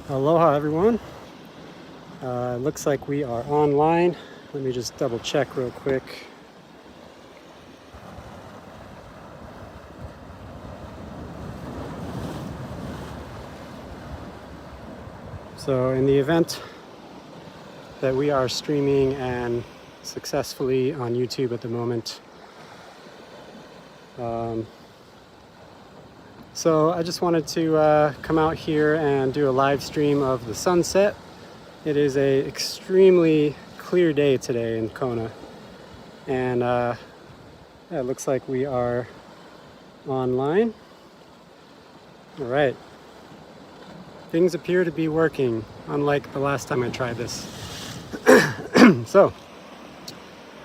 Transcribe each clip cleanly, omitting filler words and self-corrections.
Aloha everyone. Looks like we are online. Let me just double check real quick. So in the event that we are streaming and successfully on YouTube at the moment, so I just wanted to come out here and do a live stream of the sunset. It is a extremely clear day today in Kona, and it looks like we are online. All right, things appear to be working, unlike the last time I tried this. So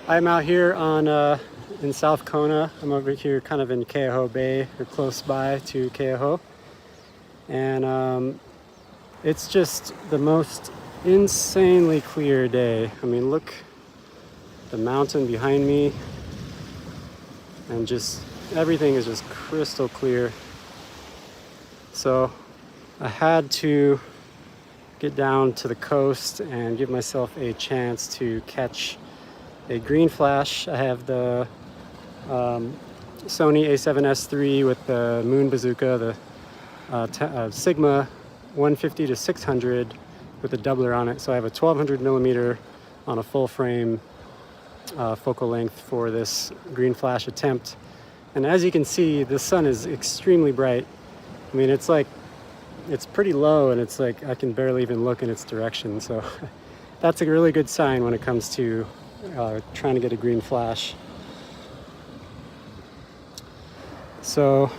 I'm out here on in South Kona. I'm over here kind of in Keaho Bay, or close by to Keaho, and it's just the most insanely clear day. I mean, look, the mountain behind me, and just everything is just crystal clear. So I had to get down to the coast and give myself a chance to catch a green flash. I have the Sony a7S III with the Moon Bazooka, the Sigma 150 to 600 with a doubler on it. So I have a 1200 millimeter on a full frame focal length for this green flash attempt. And as you can see, the sun is extremely bright. I mean, it's like, it's pretty low, and it's like I can barely even look in its direction. So that's a really good sign when it comes to trying to get a green flash. So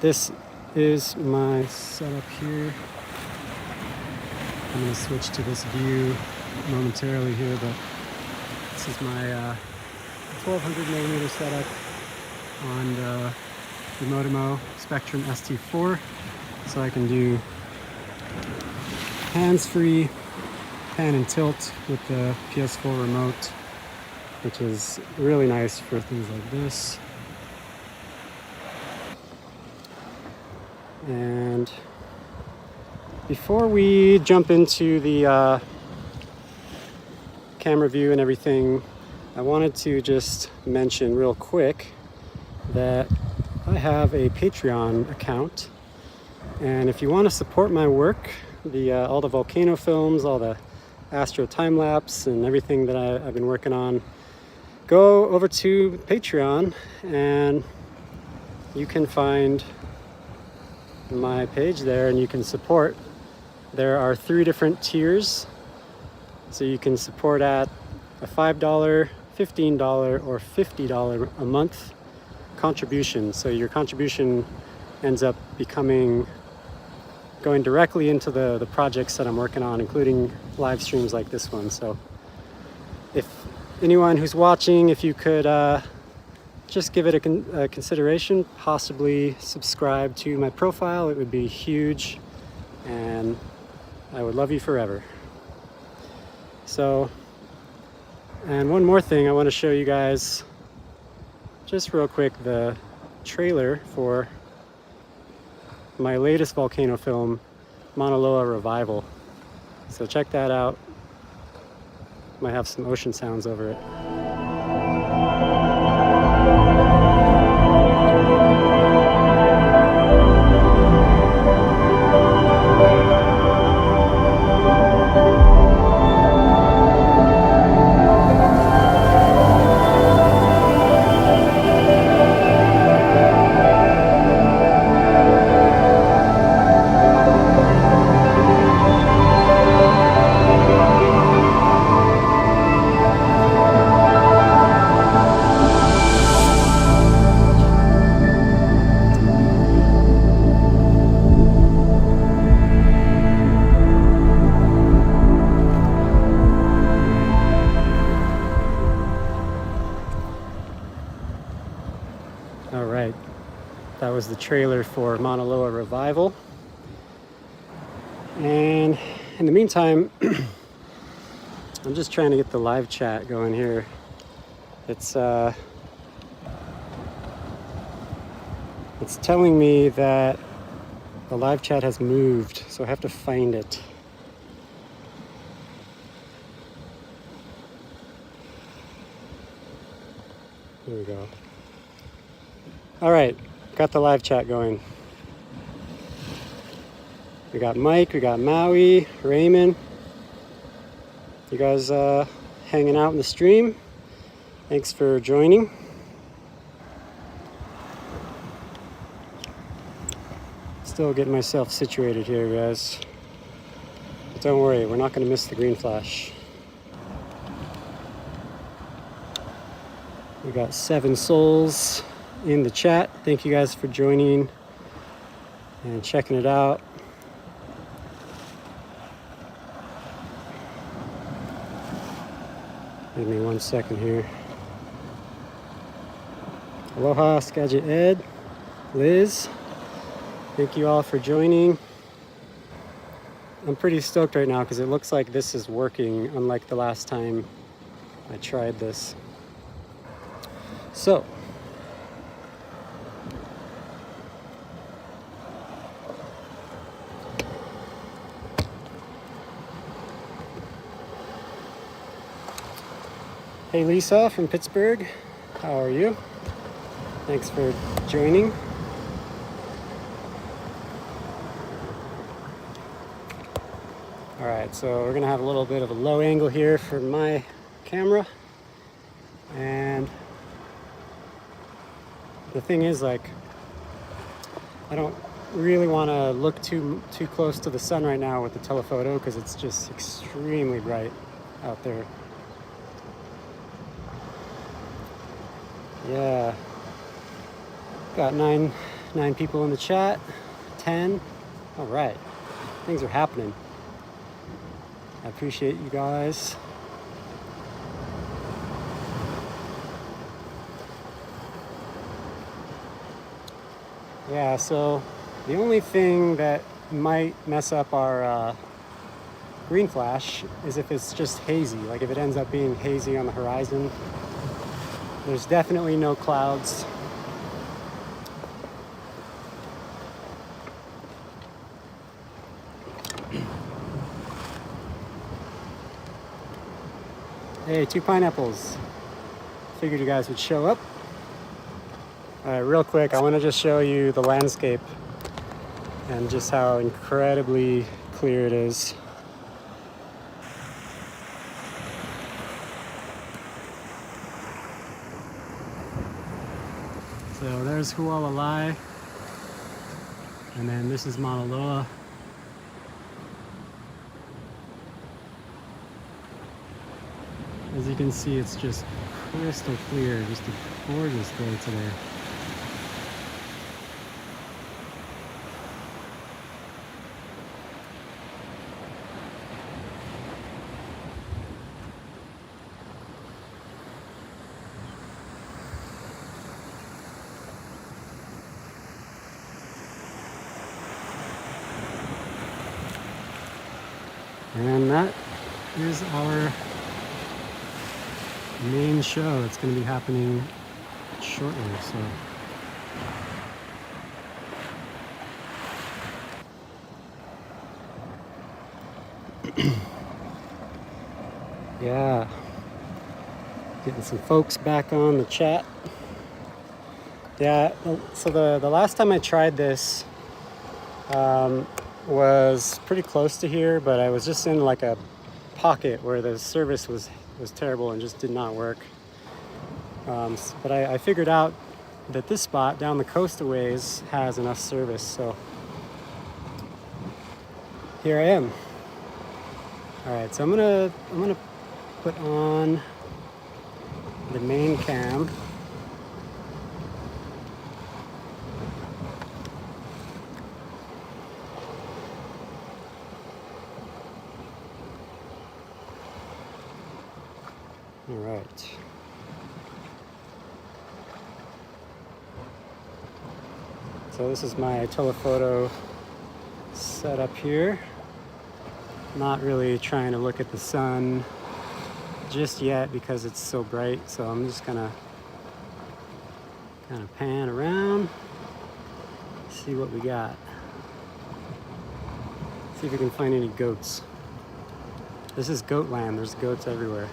this is my setup here. I'm going to switch to this view momentarily here, but this is my 1200 millimeter setup on the Motimo Spectrum ST4. So I can do hands-free pan and tilt with the PS4 remote, which is really nice for things like this. And before we jump into the camera view and everything, I wanted to just mention real quick that I have a Patreon account. And if you want to support my work, all the volcano films, all the astro time-lapse and everything that I've been working on, go over to Patreon and you can find my page there and you can support. There are 3 different tiers. So you can support at a $5, $15, or $50 a month contribution. So your contribution ends up going directly into the projects that I'm working on, including live streams like this one. So if anyone who's watching, if you could just give it a consideration, possibly subscribe to my profile, it would be huge, and I would love you forever. So, and one more thing, I want to show you guys just real quick the trailer for my latest volcano film, Mauna Loa Revival. So check that out. Might have some ocean sounds over it. All right, that was the trailer for Mauna Loa Revival. And in the meantime, I'm just trying to get the live chat going here. It's telling me that The live chat has moved, so I have to find it. Here we go. All right, got the live chat going. We got Mike, we got Maui, Raymond. You guys hanging out in the stream. Thanks for joining. Still getting myself situated here, guys. But don't worry, we're not going to miss the green flash. We got 7 souls in the chat. Thank you guys for joining and checking it out. Give me 1 second here. Aloha, Skagit Ed, Liz. Thank you all for joining. I'm pretty stoked right now because it looks like this is working, unlike the last time I tried this. So, hey Lisa from Pittsburgh, how are you? Thanks for joining. All right, so we're gonna have a little bit of a low angle here for my camera. And the thing is, like, I don't really want to look too close to the sun right now with the telephoto because it's just extremely bright out there. Yeah, got nine people in the chat. 10. All right, things are happening. I appreciate you guys. Yeah, so the only thing that might mess up our green flash is if it's just hazy. Like if it ends up being hazy on the horizon. There's definitely no clouds. Hey, 2 pineapples. Figured you guys would show up. All right, real quick, I want to just show you the landscape and just how incredibly clear it is. So there's Hualalai, and then this is Mauna Loa. As you can see, it's just crystal clear, just a gorgeous day today. And that is our main show. It's going to be happening shortly, so. Yeah, getting some folks back on the chat. Yeah, so the last time I tried this was pretty close to here, but I was just in like a pocket where the service was terrible and just did not work. But I figured out that this spot down the coast a ways has enough service, so here I am. All right, so I'm gonna put on the main cam. All right. So this is my telephoto setup here. Not really trying to look at the sun just yet because it's so bright. So I'm just gonna kind of pan around, see what we got. See if we can find any goats. This is goat land. There's goats everywhere.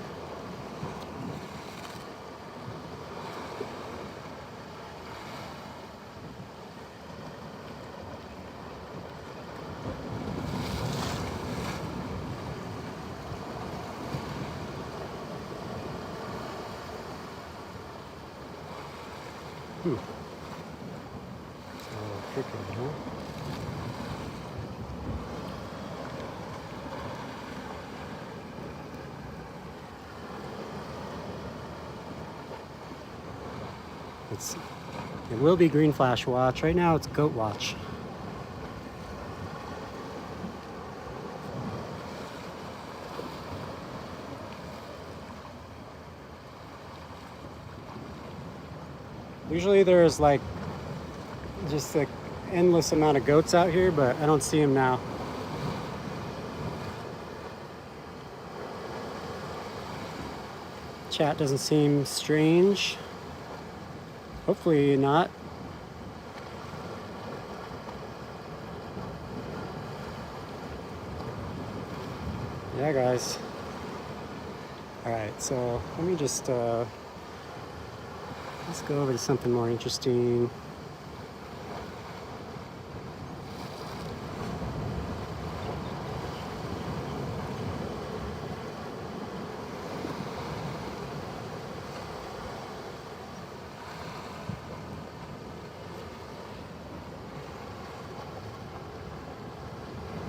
So tricky, huh? It will be green flash watch. Right now it's goat watch. Usually there's like just an endless amount of goats out here, but I don't see them now. Chat doesn't seem strange. Hopefully not. Yeah, guys. All right, so let me just let's go over to something more interesting.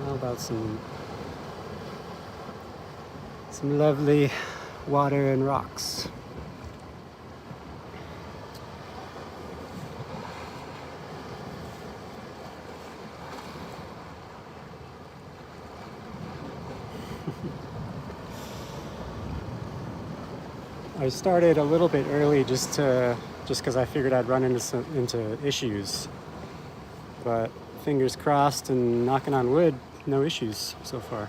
How about some lovely water and rocks? I started a little bit early just because I figured I'd run into issues, but fingers crossed and knocking on wood, no issues so far.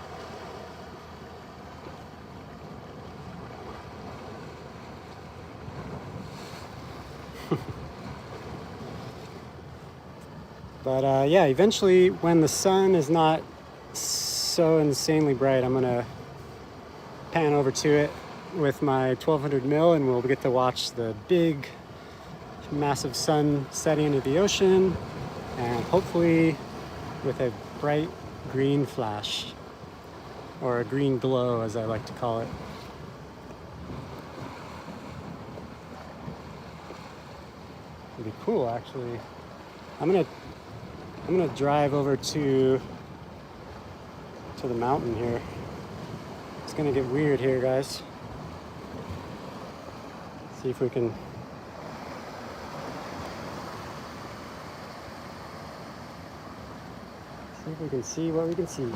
But yeah, eventually when the sun is not so insanely bright, I'm gonna pan over to it with my 1200 mil and we'll get to watch the big massive sun setting into the ocean, and hopefully with a bright green flash, or a green glow as I like to call it. It'd be cool actually. I'm gonna drive over to the mountain here. It's gonna get weird here, guys. See if we can see what we can see.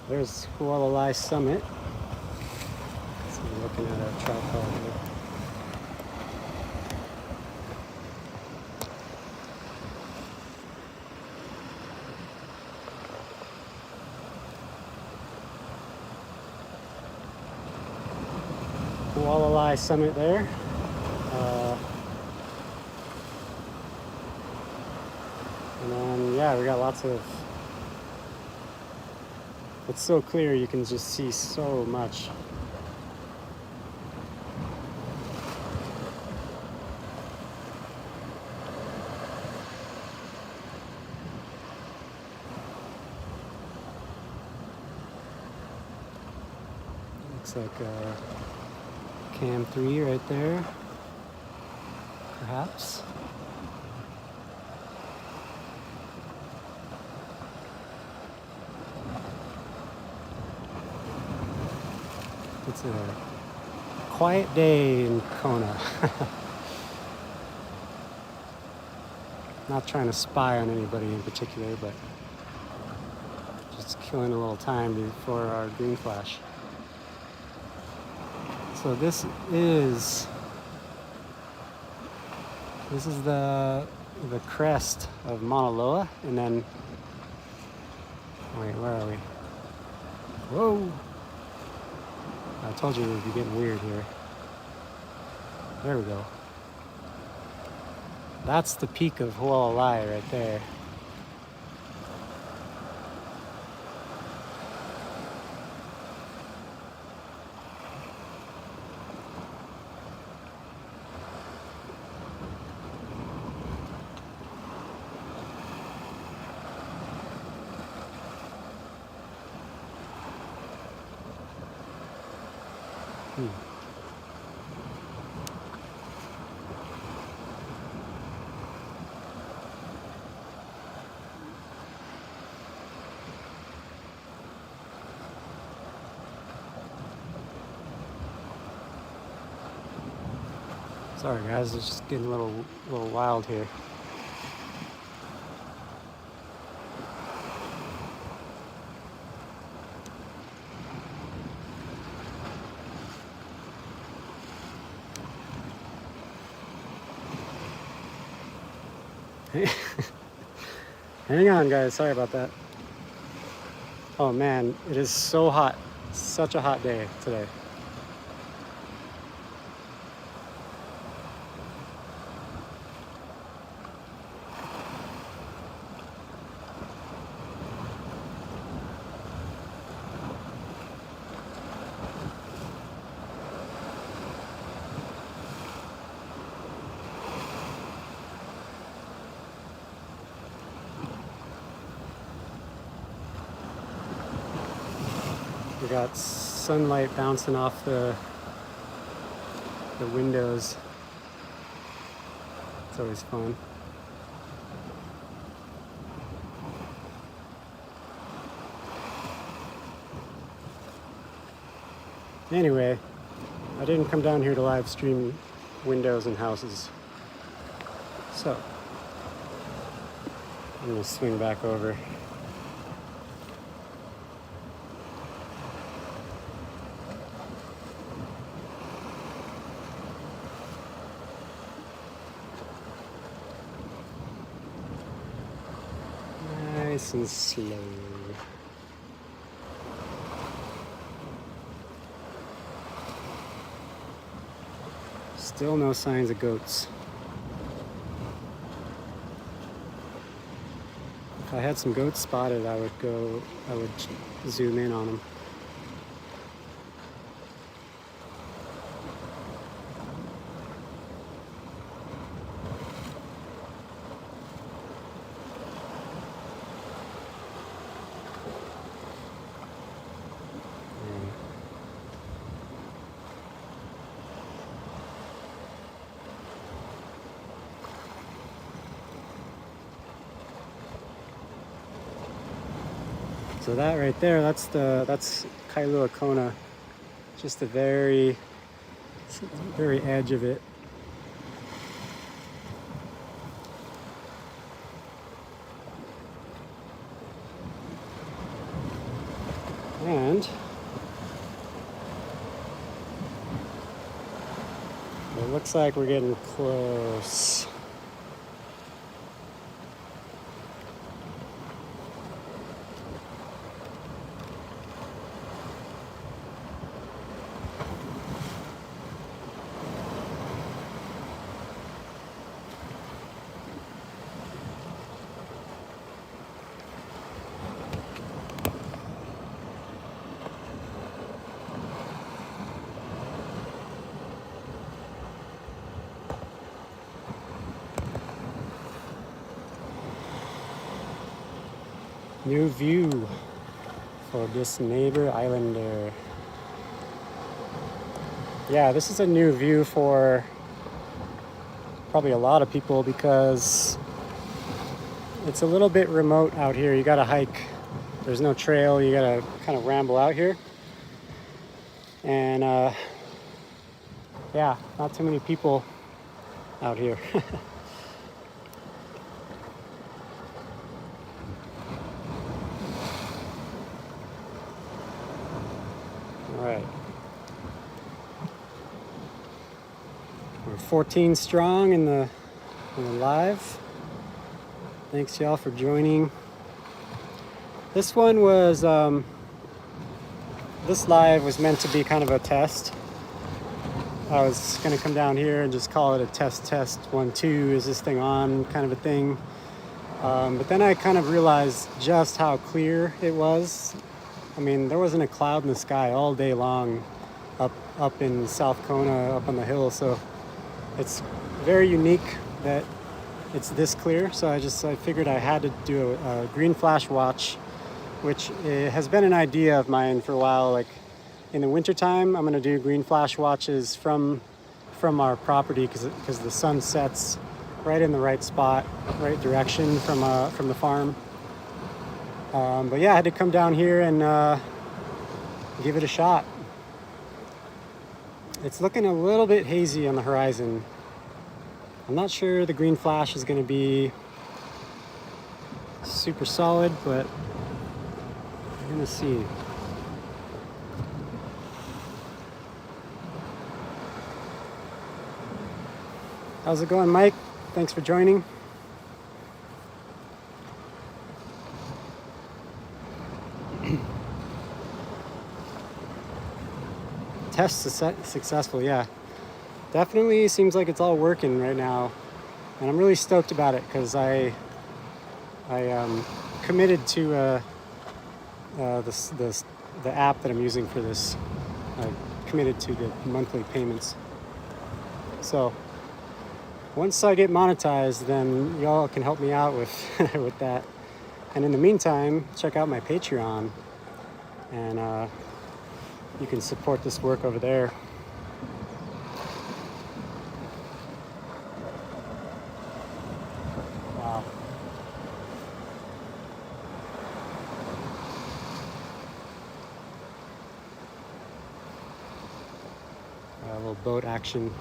There's Hualalai Summit. So we're looking at a tripod here. Hualalai Summit there. And then, yeah, we got lots of... It's so clear, you can just see so much. Looks like Cam 3 right there, perhaps. It's a quiet day in Kona. Not trying to spy on anybody in particular, but Just killing a little time before our green flash. So this is the crest of Mauna Loa, and then wait, where are we? Whoa! I told you it would be getting weird here. There we go. That's the peak of Hualalai right there. Sorry guys, it's just getting a little wild here. Hang on guys, sorry about that. Oh man, it is so hot. Such a hot day today. We got sunlight bouncing off the windows. It's always fun. Anyway, I didn't come down here to live stream windows and houses. So, I'm gonna swing back over. Nice and slow. Still no signs of goats. If I had some goats spotted, I would zoom in on them. So that right there, that's Kailua Kona, just the very edge of it. And it looks like we're getting close. New view for this neighbor islander. Yeah, this is a new view for probably a lot of people because it's a little bit remote out here. You gotta hike. There's no trail. You gotta kind of ramble out here. And yeah, not too many people out here. 14 strong in the live. Thanks y'all for joining. This one was, this live was meant to be kind of a test. I was gonna come down here and just call it a test 1 2, is this thing on, kind of a thing. But then I kind of realized just how clear it was. I mean, there wasn't a cloud in the sky all day long up in South Kona, up on the hill. So it's very unique that it's this clear. So I figured I had to do a green flash watch, which has been an idea of mine for a while. Like in the wintertime, I'm gonna do green flash watches from our property because the sun sets right in the right spot, right direction from the farm. But yeah, I had to come down here and give it a shot. It's looking a little bit hazy on the horizon. I'm not sure the green flash is going to be super solid, but we're going to see. How's it going, Mike? Thanks for joining. Test successful, yeah. Definitely seems like it's all working right now. And I'm really stoked about it because I committed to the app that I'm using for this. I committed to the monthly payments. So once I get monetized, then y'all can help me out with with that. And in the meantime, check out my Patreon, and you can support this work over there. Wow. A little boat action.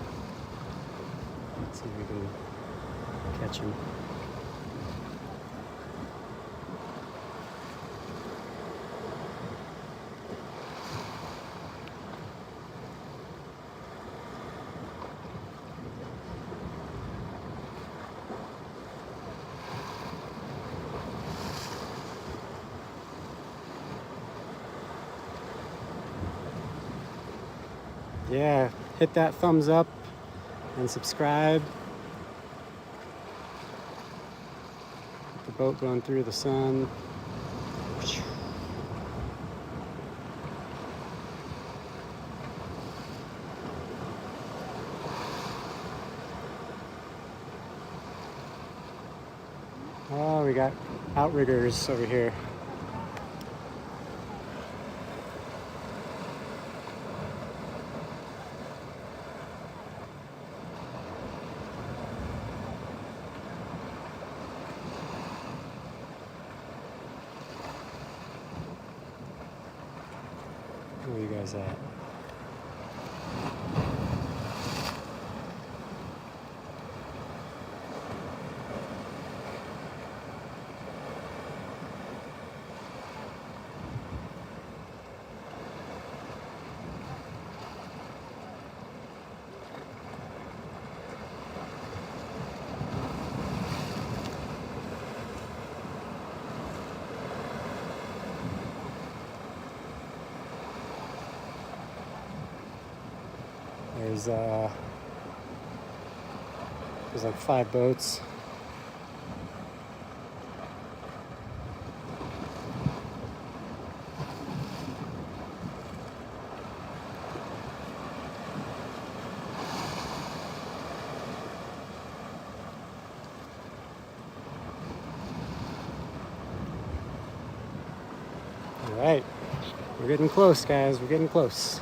Let's see if we can catch him. Yeah, hit that thumbs up and subscribe. The boat going through the sun. Oh, we got outriggers over here. Where are you guys at? There's like 5 boats. All right, we're getting close, guys. We're getting close.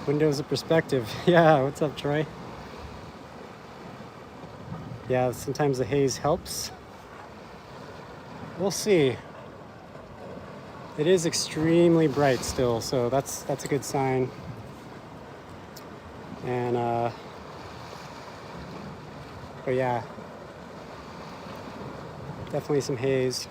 Windows of perspective. Yeah, what's up, Troy? Yeah, sometimes the haze helps. We'll see. It is extremely bright still, so that's a good sign. And but yeah, definitely some haze.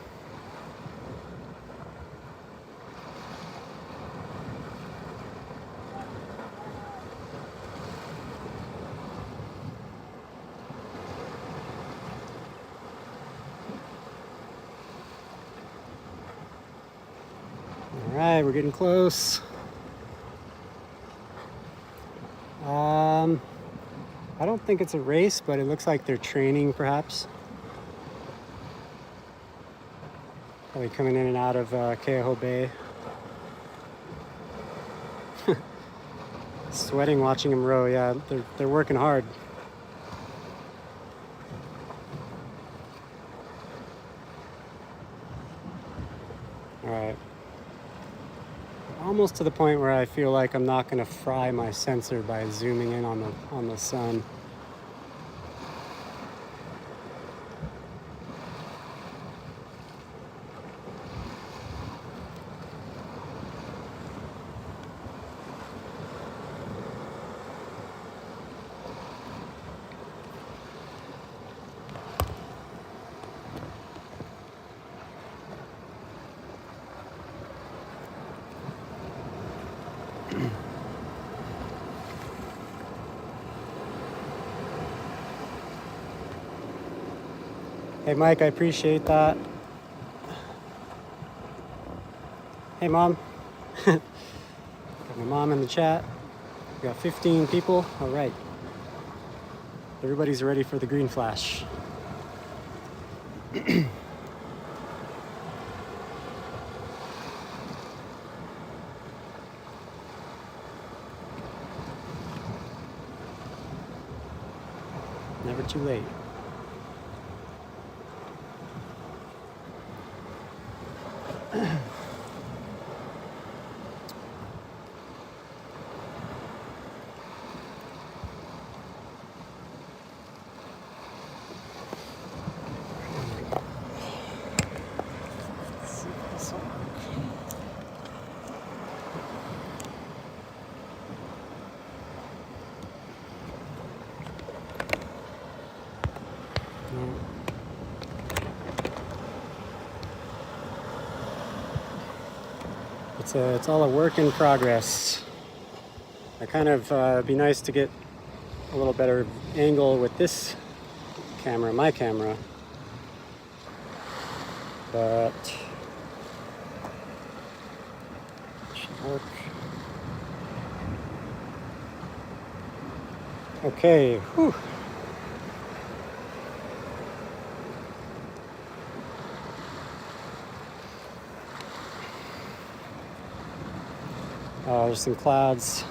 right, we're getting close. I don't think it's a race, but it looks like they're training perhaps. Probably coming in and out of Keoho Bay. Sweating watching them row, yeah, they're working hard. All right. Almost to the point where I feel like I'm not going to fry my sensor by zooming in on the sun. Hey Mike, I appreciate that. Hey Mom. Got my mom in the chat. We got 15 people. All right. Everybody's ready for the green flash. Never too late. It's all a work in progress. I kind of it'd be nice to get a little better angle with this camera, my camera, but it should work. Okay. Whew. Oh, there's some clouds.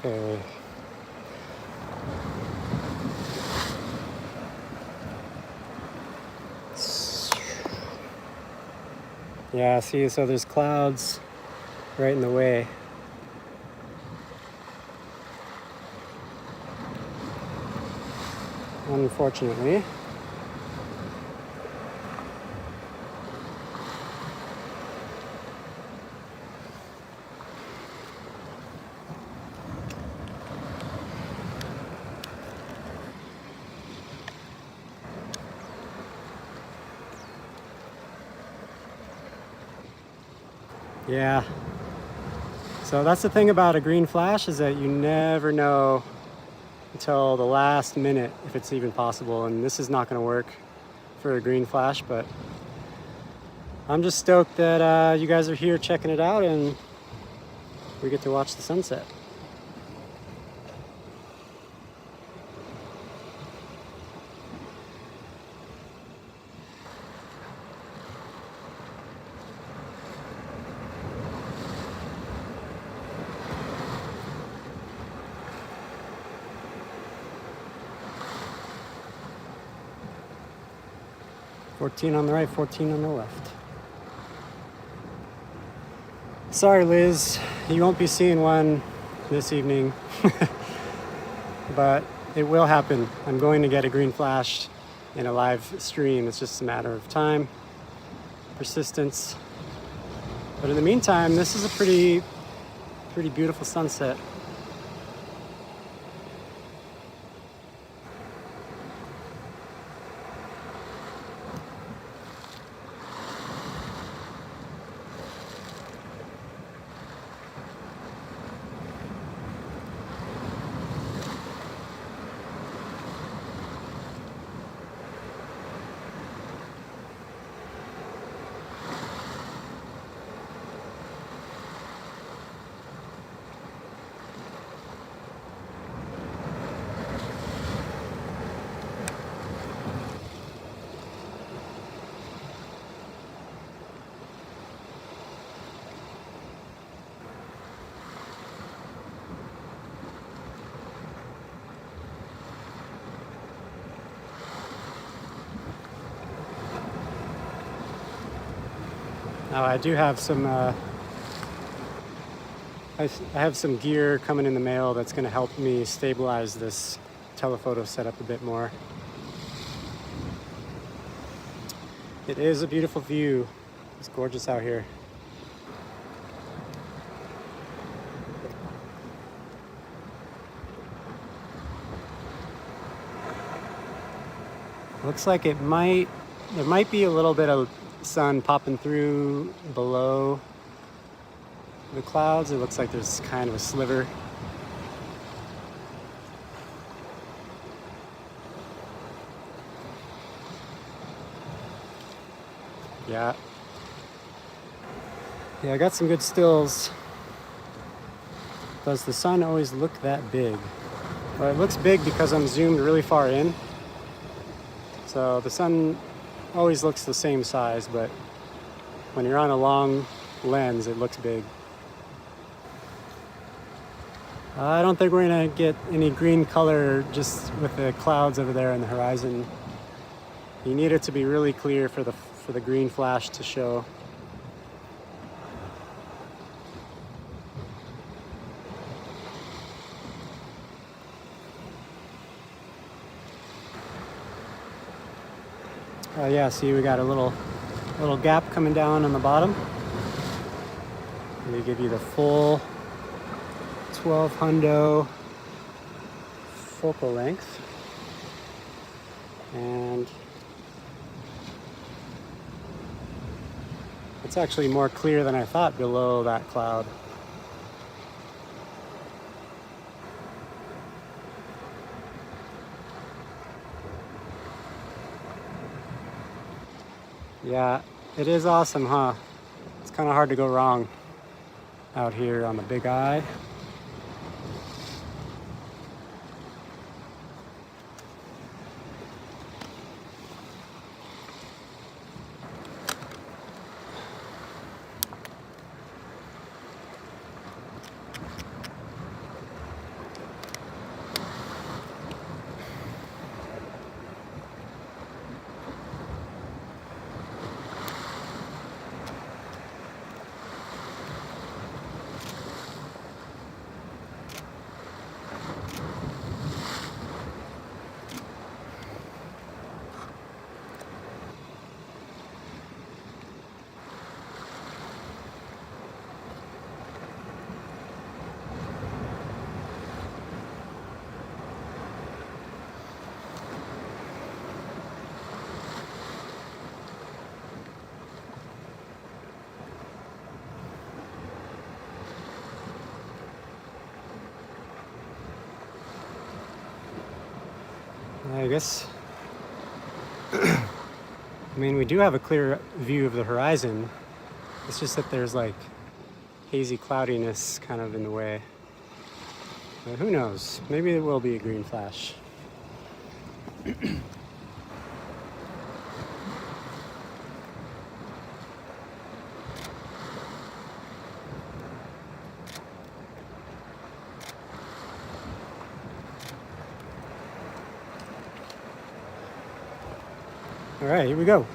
Okay. Yeah, see, so there's clouds right in the way. Unfortunately. Yeah. So that's the thing about a green flash, is that you never know until the last minute if it's even possible, and this is not going to work for a green flash, but I'm just stoked that you guys are here checking it out and we get to watch the sunset. $14 on the right, $14 on the left. Sorry, Liz, you won't be seeing one this evening, but it will happen. I'm going to get a green flash in a live stream. It's just a matter of time. persistence. But in the meantime, this is a pretty beautiful sunset. Now I do have some, I have some gear coming in the mail that's going to help me stabilize this telephoto setup a bit more. It is a beautiful view. It's gorgeous out here. Looks like there might be a little bit of sun popping through below the clouds. It looks like there's kind of a sliver. Yeah, I got some good stills. Does the sun always look that big? Well, it looks big because I'm zoomed really far in. So the sun always looks the same size, but when you're on a long lens, it looks big. I don't think we're gonna get any green color just with the clouds over there on the horizon. You need it to be really clear for the green flash to show. Yeah, see, we got a little gap coming down on the bottom. They give you the full 12 hundo focal length, and it's actually more clear than I thought below that cloud. Yeah, it is awesome, huh? It's kind of hard to go wrong out here on the Big Eye. I guess, I mean, we do have a clear view of the horizon. It's just that there's like hazy cloudiness kind of in the way. But who knows? Maybe there will be a green flash. All right, here we go.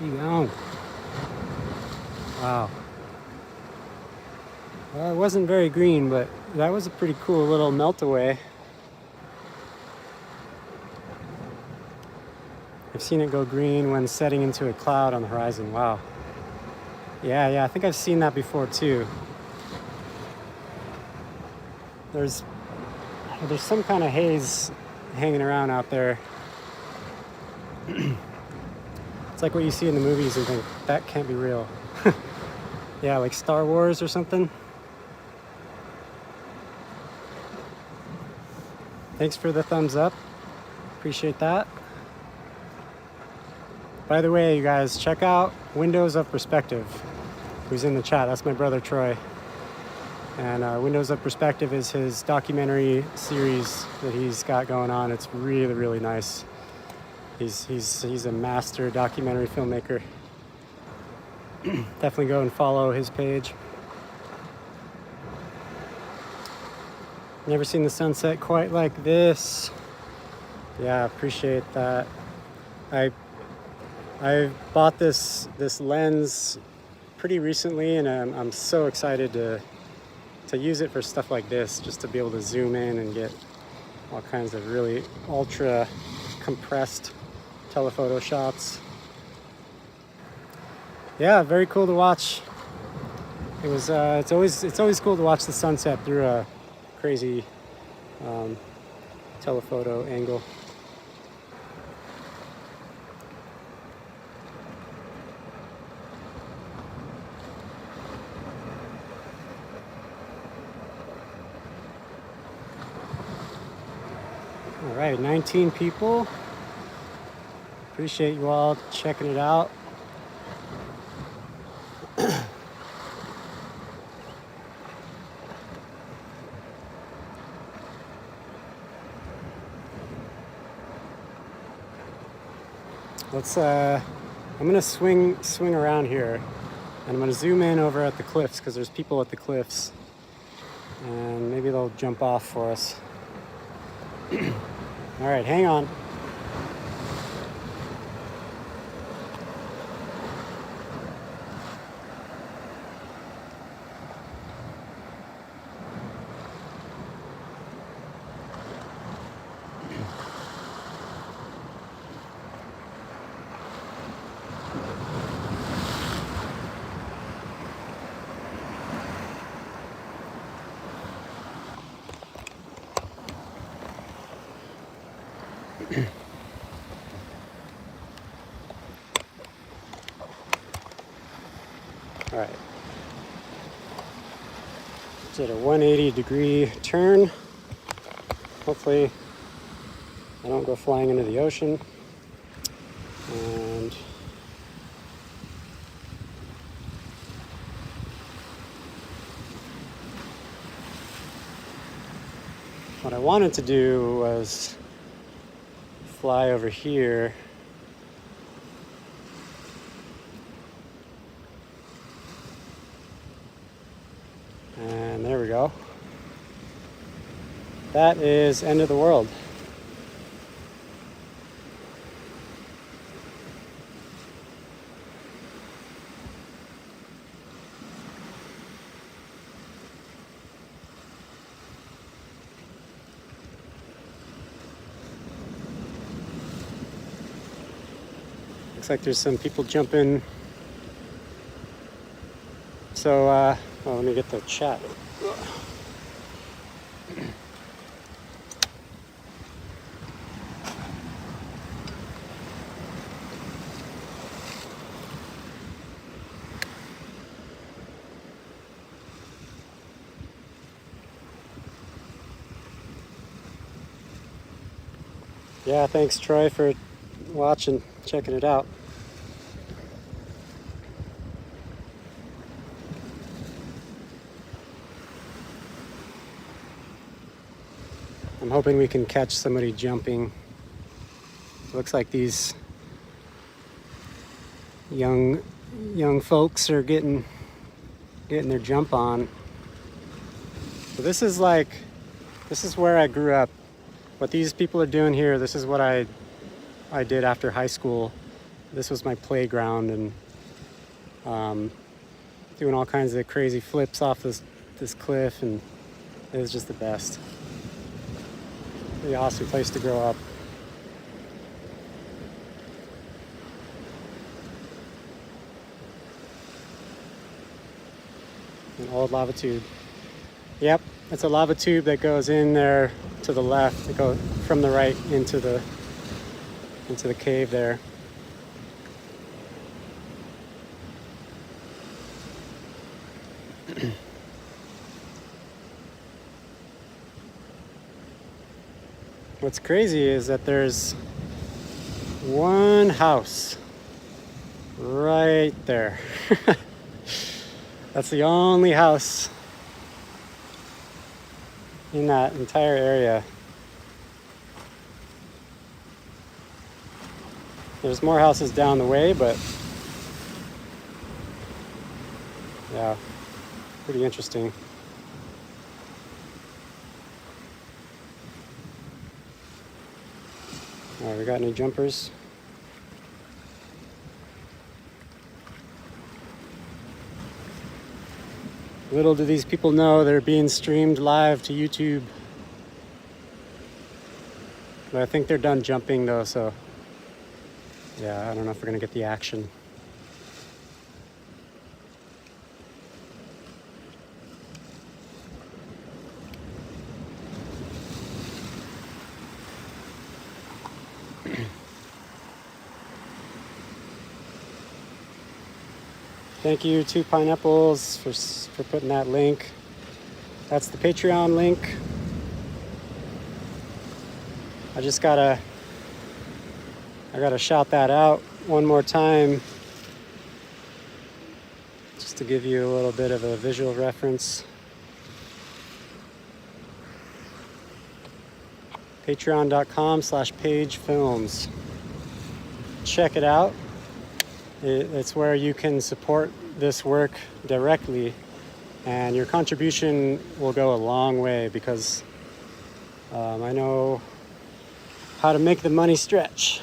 she gone. Wow. Well, it wasn't very green, but that was a pretty cool little melt away. I've seen it go green when setting into a cloud on the horizon. Wow. Yeah, I think I've seen that before too. There's some kind of haze hanging around out there. It's like what you see in the movies and think, that can't be real. Yeah, like Star Wars or something. Thanks for the thumbs up. Appreciate that. By the way, you guys, check out Windows of Perspective, who's in the chat. That's my brother Troy. And Windows of Perspective is his documentary series that he's got going on. It's really, really nice. He's a master documentary filmmaker. Definitely go and follow his page. Never seen the sunset quite like this. Yeah, appreciate that. I bought this lens pretty recently, and I'm so excited to use it for stuff like this, just to be able to zoom in and get all kinds of really ultra compressed telephoto shots. Yeah, very cool to watch. It was it's always cool to watch the sunset through a crazy telephoto angle. All right, 19 people. Appreciate you all checking it out. Let's I'm gonna swing around here, and I'm gonna zoom in over at the cliffs because there's people at the cliffs, and maybe they'll jump off for us. All right, hang on. All right. Did a 180-degree turn. Hopefully I don't go flying into the ocean. And what I wanted to do was fly over here. And there we go. That is end of the world. Looks like there's some people jumping. So, well, let me get the chat. Yeah, thanks Troy for watching, checking it out. I'm hoping we can catch somebody jumping. Looks like these young folks are getting their jump on. So this is where I grew up. What these people are doing here, this is what I did after high school. this was my playground, and doing all kinds of crazy flips off this cliff, and it was just the best. Pretty awesome place to grow up. An old lava tube. Yep, it's a lava tube that goes in there to the left. It goes from the right into the cave there. What's crazy is that there's one house right there. That's the only house in that entire area. There's more houses down the way, but yeah, pretty interesting. All right, we got any jumpers? Little do these people know they're being streamed live to YouTube. But I think they're done jumping though, so yeah, I don't know if we're gonna get the action. Thank you to Pineapples for putting that link. That's the Patreon link. I gotta shout that out one more time, just to give you a little bit of a visual reference. Patreon.com/pagefilms. Check it out. It's where you can support this work directly, and your contribution will go a long way, because I know how to make the money stretch.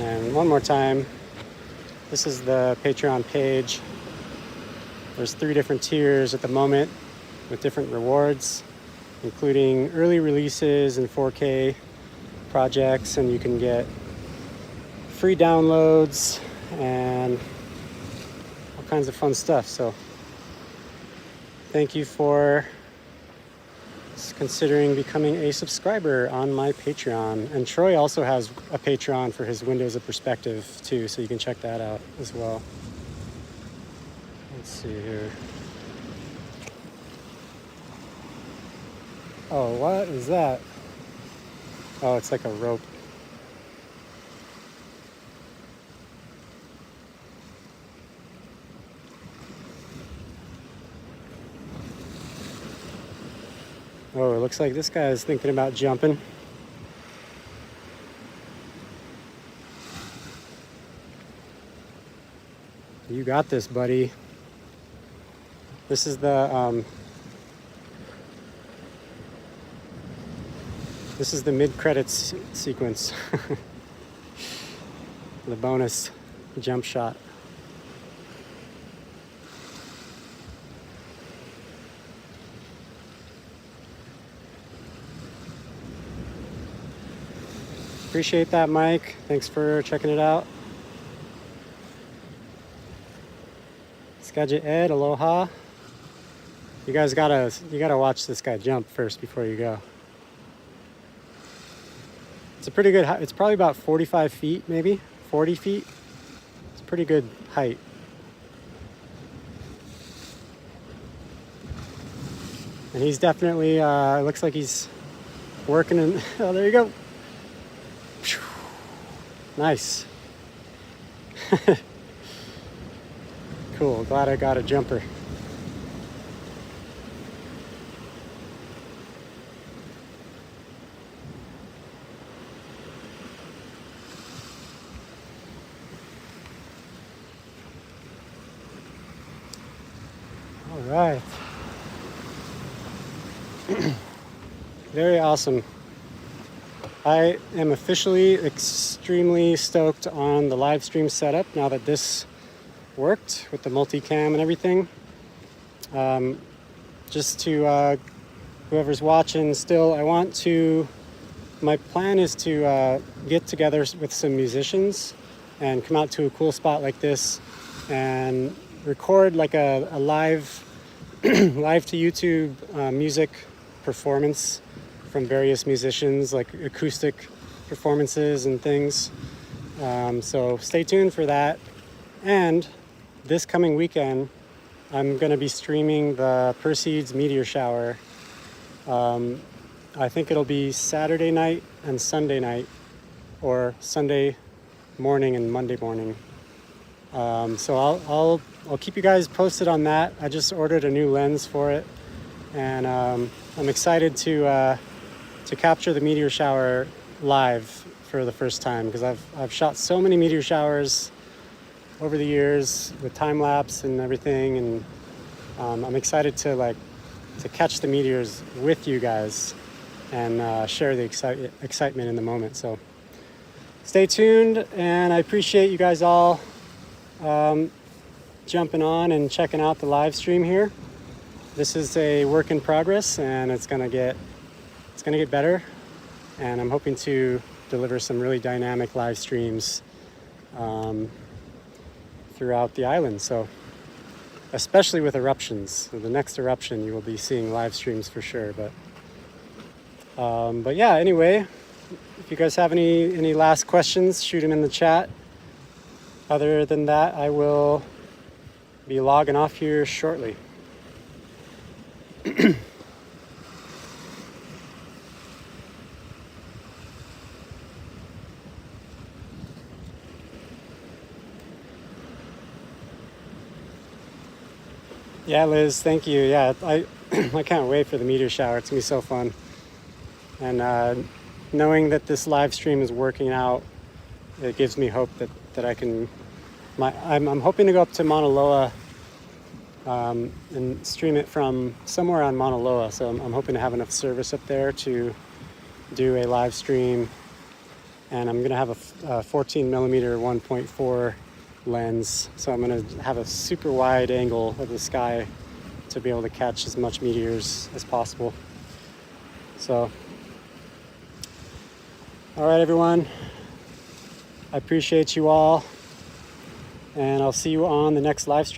And one more time, this is the Patreon page. There's 3 different tiers at the moment with different rewards, including early releases and 4K projects, and you can get free downloads and all kinds of fun stuff. So thank you for considering becoming a subscriber on my Patreon. And Troy also has a Patreon for his Windows of Perspective too, so you can check that out as well. Let's see here. Oh, what is that? Oh, it's like a rope. Oh, it looks like this guy is thinking about jumping. You got this, buddy. This is the mid-credits sequence. The bonus jump shot. Appreciate that, Mike. Thanks for checking it out. Skagit Ed, aloha. You guys gotta watch this guy jump first before you go. It's a pretty good height. It's probably about 45 feet, maybe 40 feet. It's a pretty good height. And he's definitely, looks like he's working in, oh, there you go. Nice. Cool, glad I got a jumper. All right. Very awesome. I am officially extremely stoked on the live stream setup now that this worked with the multicam and everything. Just to whoever's watching still, my plan is to get together with some musicians and come out to a cool spot like this and record like a live live to YouTube music performance from various musicians, like acoustic performances and things. So stay tuned for that. And this coming weekend, I'm going to be streaming the Perseids meteor shower. I think it'll be Saturday night and Sunday night, or Sunday morning and Monday morning. So I'll keep you guys posted on that. I just ordered a new lens for it, and I'm excited to capture the meteor shower live for the first time, because I've shot so many meteor showers over the years with time lapse and everything, and I'm excited to catch the meteors with you guys and share the excitement in the moment. So stay tuned, and I appreciate you guys all jumping on and checking out the live stream here. This is a work in progress, and it's gonna get better, and I'm hoping to deliver some really dynamic live streams throughout the island. So especially with eruptions. So the next eruption, you will be seeing live streams for sure. But yeah, anyway, if you guys have any last questions, shoot them in the chat. Other than that, I will be logging off here shortly. Yeah, Liz, thank you. Yeah, I can't wait for the meteor shower. It's gonna be so fun. And knowing that this live stream is working out, it gives me hope that I can. I'm hoping to go up to Mauna Loa and stream it from somewhere on Mauna Loa. So I'm hoping to have enough service up there to do a live stream. And I'm gonna have a 14 millimeter 1.4 lens, so I'm going to have a super wide angle of the sky to be able to catch as much meteors as possible. So, all right, everyone, I appreciate you all, and I'll see you on the next live stream.